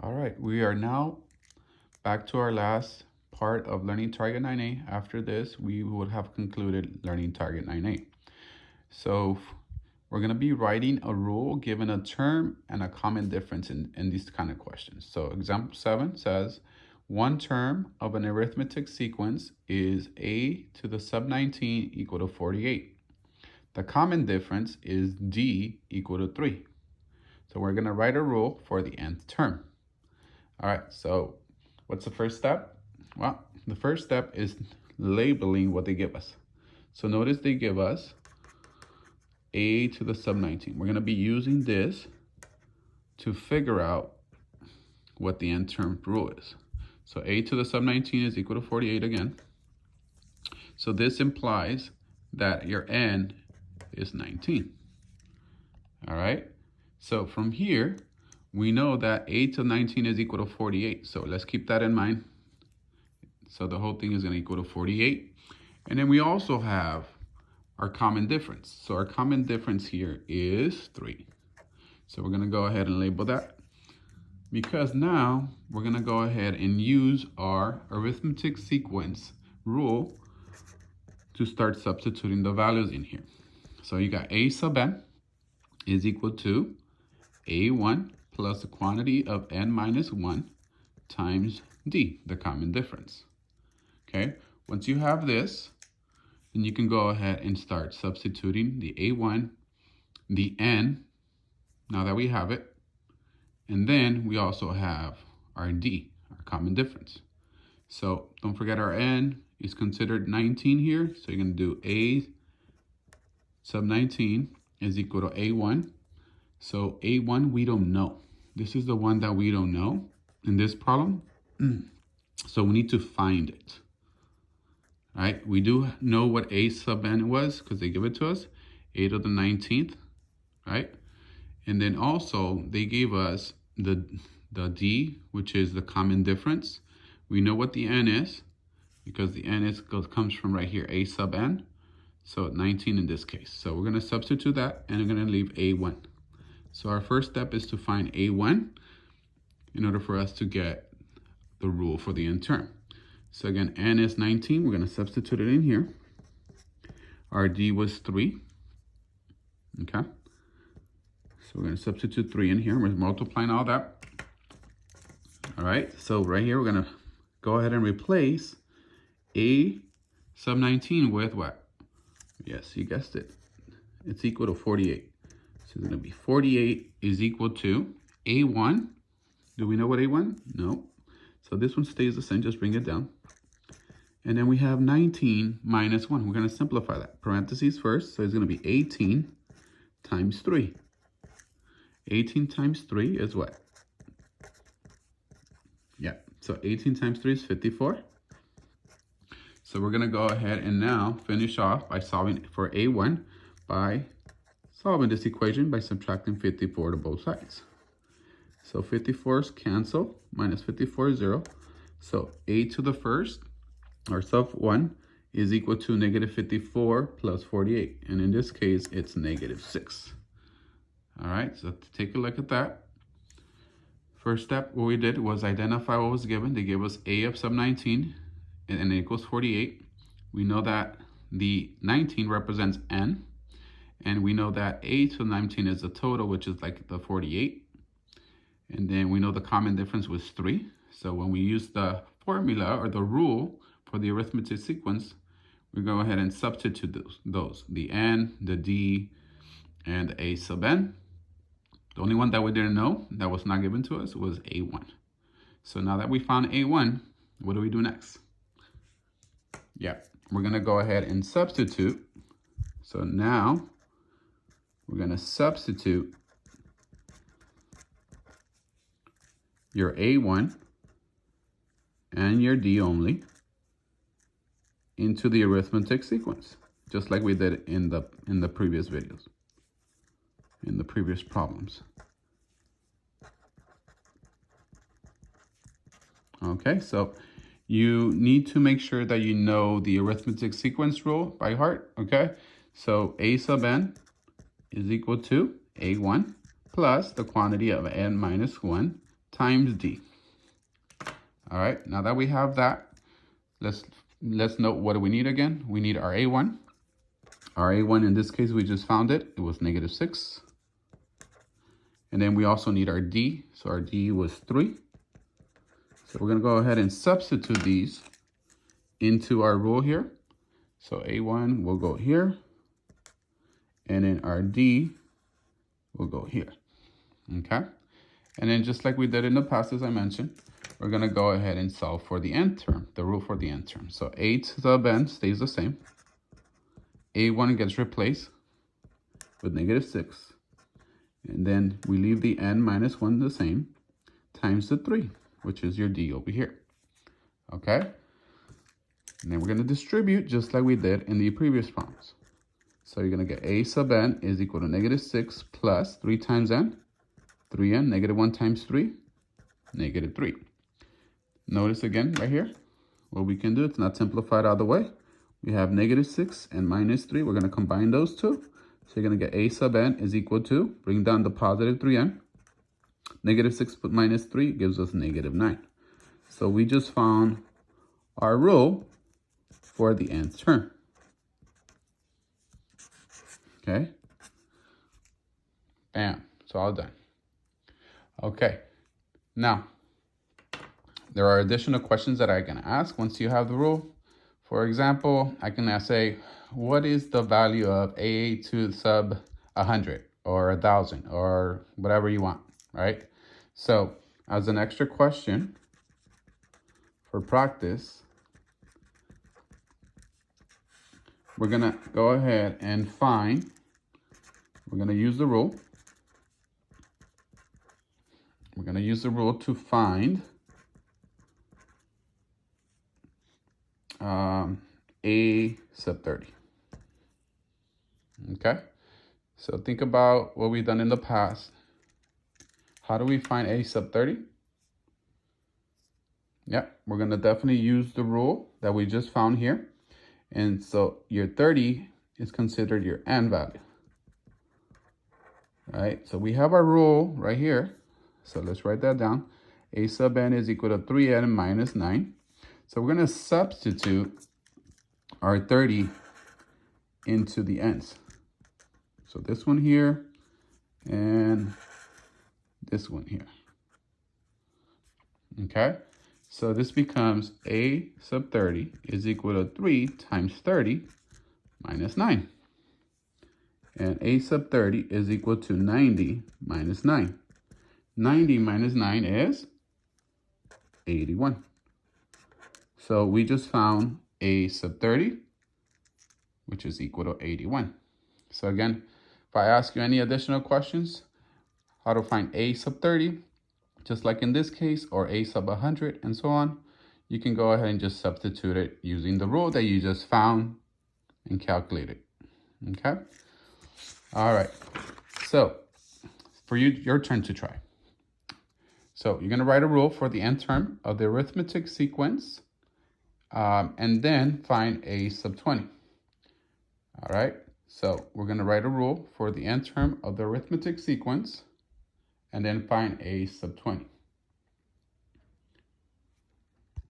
All right, we are now back to our last part of learning target 9A. After this, we would have concluded learning target 9A. So we're going to be writing a rule given a term and a common difference in these kind of questions. So example 7 says, one term of an arithmetic sequence is a to the sub 19 equal to 48. The common difference is d equal to 3. So we're going to write a rule for the nth term. All right, so what's the first step? Well, the first step is labeling what they give us. So notice they give us a to the sub 19. We're going to be using this to figure out what the nth term rule is. So a to the sub 19 is equal to 48 again. So this implies that your n is 19. All right, so from here, we know that a to 19 is equal to 48. So let's keep that in mind. So the whole thing is going to equal to 48. And then we also have our common difference. So our common difference here is 3. So we're going to go ahead and label that. Because now we're going to go ahead and use our arithmetic sequence rule to start substituting the values in here. So you got a sub n is equal to a1 plus the quantity of n minus 1 times d, the common difference. Okay, once you have this, then you can go ahead and start substituting the a1, the n, now that we have it, and then we also have our d, our common difference. So don't forget our n is considered 19 here, so you're going to do a sub 19 is equal to a1. So a1 we don't know. This is the one that we don't know in this problem. So we need to find it. All right, we do know what a sub n was because they give it to us, a to the 19th, right? And then also they gave us the d, which is the common difference. We know what the n is because the n comes from right here, a sub n. So 19 in this case. So we're going to substitute that and we're going to leave a1. So our first step is to find a1 in order for us to get the rule for the nth term. So again, n is 19. We're going to substitute it in here. Our d was 3. Okay. So we're going to substitute 3 in here. We're multiplying all that. All right. So right here, we're going to go ahead and replace a sub 19 with what? Yes, you guessed it. It's equal to 48. So it's going to be 48 is equal to a1. Do we know what a1? No. So this one stays the same. Just bring it down. And then we have 19 minus 1. We're going to simplify that. Parentheses first. So it's going to be 18 times 3. 18 times 3 is what? Yeah. So 18 times 3 is 54. So we're going to go ahead and now finish off by solving for a1 by solving this equation by subtracting 54 to both sides. So 54's cancel, minus 54 is 0. So a to the first, or sub 1, is equal to negative 54 plus 48. And in this case, it's negative 6. All right, so to take a look at that. First step, what we did was identify what was given. They gave us a of sub 19, and it equals 48. We know that the 19 represents n. And we know that a to 19 is the total, which is like the 48. And then we know the common difference was 3. So when we use the formula or the rule for the arithmetic sequence, we go ahead and substitute those. The n, the d, and the a sub n. The only one that we didn't know that was not given to us was a1. So now that we found a1, what do we do next? Yeah, we're going to go ahead and substitute. So now we're going to substitute your a1 and your d only into the arithmetic sequence, just like we did in the previous videos, in the previous problems. Okay, so you need to make sure that you know the arithmetic sequence rule by heart, okay? So a sub n is equal to a1 plus the quantity of n minus 1 times d. All right, now that we have that, let's note what do we need again. We need our a1. Our a1 in this case, we just found it. It was -6. And then we also need our d. So our d was 3. So we're going to go ahead and substitute these into our rule here. So a1 will go here. And then our d will go here. Okay? And then just like we did in the past, as I mentioned, we're going to go ahead and solve for the nth term, the rule for the nth term. So a to the n stays the same. a1 gets replaced with -6. And then we leave the n minus 1 the same, times the 3, which is your d over here. Okay? And then we're going to distribute just like we did in the previous problems. So you're going to get a sub n is equal to -6 plus 3 times n, 3n, -1 times 3, -3. Notice again right here, what we can do, it's not simplified all the way. We have -6 and -3. We're going to combine those two. So you're going to get a sub n is equal to, bring down the positive 3n, -6 put -3 gives us -9. So we just found our rule for the nth term. Okay. Bam. It's all done. Okay. Now, there are additional questions that I can ask once you have the rule. For example, I can say, what is the value of a to the sub 100 or 1,000 or whatever you want, right? So as an extra question for practice, we're going to go ahead and find, we're going to use the rule. We're going to use the rule to find a sub 30. Okay, so think about what we've done in the past. How do we find a sub 30? Yeah, we're going to definitely use the rule that we just found here. And so your 30 is considered your n value. All right, so we have our rule right here. So let's write that down. A sub n is equal to 3n minus 9. So we're going to substitute our 30 into the n's. So this one here and this one here. Okay, so this becomes a sub 30 is equal to 3 times 30 minus 9. And a sub 30 is equal to 90 minus 9. 90 minus 9 is 81. So we just found a sub 30, which is equal to 81. So again, if I ask you any additional questions, how to find a sub 30, just like in this case, or a sub 100 and so on, you can go ahead and just substitute it using the rule that you just found and calculate it. Okay? All right. So for you, your turn to try. So you're going to write a rule for the nth term of the arithmetic sequence, and then find a sub 20. All right. So we're going to write a rule for the nth term of the arithmetic sequence, and then find a sub 20.